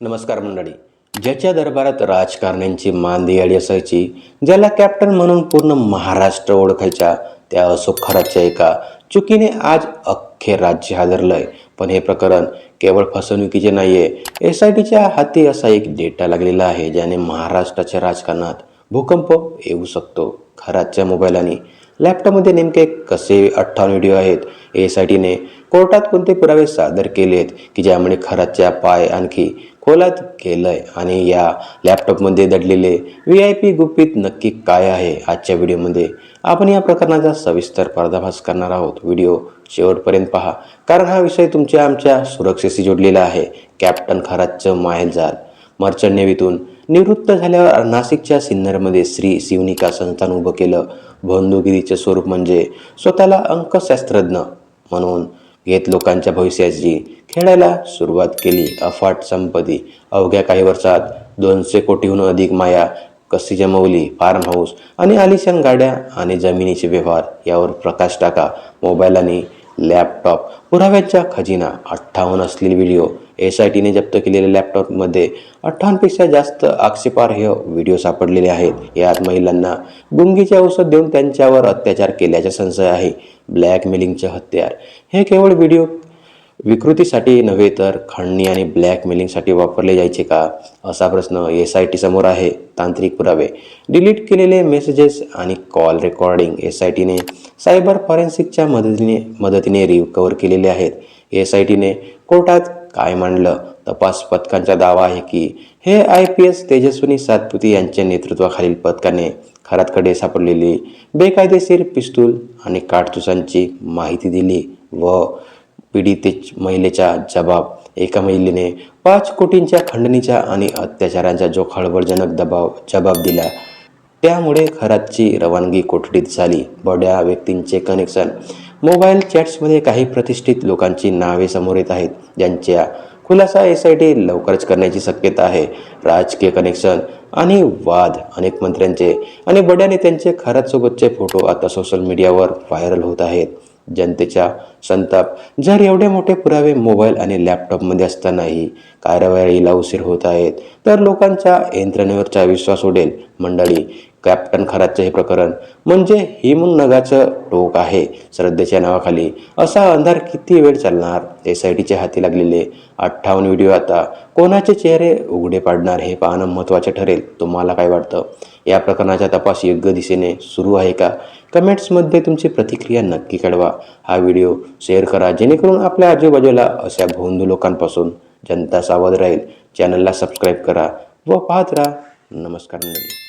नमस्कार मंडळी. ज्याच्या दरबारात राजकारण्यांची मांदियाळी असायची, ज्याला कॅप्टन म्हणून पूर्ण महाराष्ट्र ओळखायचा, त्या असोखराच्या एका चुकीने आज अख्खे राज्य हादरलंय. पण हे प्रकरण केवळ फसवणुकीचे नाहीये. SITच्या हाती असा एक डेटा लागलेला आहे ज्याने महाराष्ट्राच्या राजकारणात भूकंप येऊ शकतो. खराच्या मोबाईल आणि लॅपटॉपमध्ये नेमके कसे 58 व्हिडिओ आहेत? SITने कोर्टात कोणते पुरावे सादर केलेत की ज्यामुळे खराच्या पाय आणखी खोलात गेलंय? आणि या लॅपटॉपमध्ये दडलेले VIP गुपित नक्की काय आहे? आजच्या व्हिडिओमध्ये आपण या प्रकरणाचा सविस्तर पर्दाफाश करणार आहोत. व्हिडिओ शेवटपर्यंत पहा, कारण हा विषय तुमच्या आमच्या सुरक्षेशी जोडलेला आहे. कॅप्टन खरातचं माहेरजाल. मर्चंट नेव्हीतून निवृत्त झाल्यावर नाशिकच्या सिन्नरमध्ये श्री शिवनिका संस्थान उभं केलं. बंधुगिरीचे स्वरूप म्हणजे स्वतःला अंकशास्त्रज्ञ म्हणून घेत लोकांच्या भविष्याची खेळायला सुरुवात केली. अफाट संपत्ती, अवघ्या काही वर्षात 200 कोटीहून अधिक माया कशी जमवली? फार्म हाऊस आणि आलिशान गाड्या आणि जमिनीचे व्यवहार यावर प्रकाश टाका. मोबाईल आणि लॅपटॉप पुराव्यांचा खजिना. 58 असलेले व्हिडिओ. SITने जप्त केलेल्या लॅपटॉपमध्ये 58 पेक्षा जास्त आक्षेपार्ह व्हिडिओ सापडलेले आहेत. यात महिलांना गुंगीचे औषध देऊन त्यांच्यावर अत्याचार केल्याचा संशय आहे. ब्लॅकमेलिंगचे हत्यार. हे केवळ व्हिडिओ विकृतीसाठी नव्हे तर खंडणी आणि ब्लॅकमेलिंगसाठी वापरले जायचे का, असा प्रश्न SIT समोर आहे. तांत्रिक पुरावे. डिलीट केलेले मेसेजेस आणि कॉल रेकॉर्डिंग SITने सायबर फॉरेन्सिकच्या मदतीने रिकव्हर केलेले आहेत. SITने कोर्टात काय मांडलं? तपास पथकांचा दावा आहे की हे IPS तेजस्विनी सातपुते यांच्या नेतृत्वाखालील पथकाने खरातकडे सापडलेली बेकायदेशीर पिस्तूल आणि काडतुसांची माहिती दिली व पीडित महिलेचा जबाब. एका महिलेने 5 कोटींच्या खंडणीचा आणि अत्याचारांचा जो खळबळजनक जबाब दिला, त्यामुळे खरातची रवानगी कोठडीत झाली. बड्या व्यक्तींचे कनेक्शन. मोबाईल चॅट्समध्ये काही प्रतिष्ठित लोकांची नावे समोर येत आहेत ज्यांच्या खुलासा SIT लवकरच करण्याची शक्यता आहे. राजकीय कनेक्शन आणि वाद. अनेक मंत्र्यांचे आणि बड्या नेत्यांचे खरातसोबतचे फोटो आता सोशल मीडियावर व्हायरल होत आहेत. जनतेचा संताप. जर एवढे मोठे पुरावे मोबाईल आणि लॅपटॉपमध्ये असतानाही कारवाईला उशीर होत आहेत तर लोकांच्या यंत्रणेवरचा विश्वास उडेल. मंडळी, कॅप्टन खरातचे हे प्रकरण म्हणजे हिमनगाचं टोक आहे. श्रद्धेच्या नावाखाली असा अंधार किती वेळ चालणार? SITच्या हाती लागलेले 58 व्हिडिओ आता कोणाचे चेहरे उघडे पाडणार हे पाहणं महत्त्वाचे ठरेल. तुम्हाला काय वाटतं? या प्रकरणाचा तपास योग्य दिशेने सुरू आहे का? कमेंट्समध्ये तुमची प्रतिक्रिया नक्की कळवा. हा व्हिडिओ शेअर करा जेणेकरून आपल्या आजूबाजूला अशा भोंदू लोकांपासून जनता सावध राहील. चॅनलला सबस्क्राईब करा व पाहत राहा. नमस्कार मंडळी.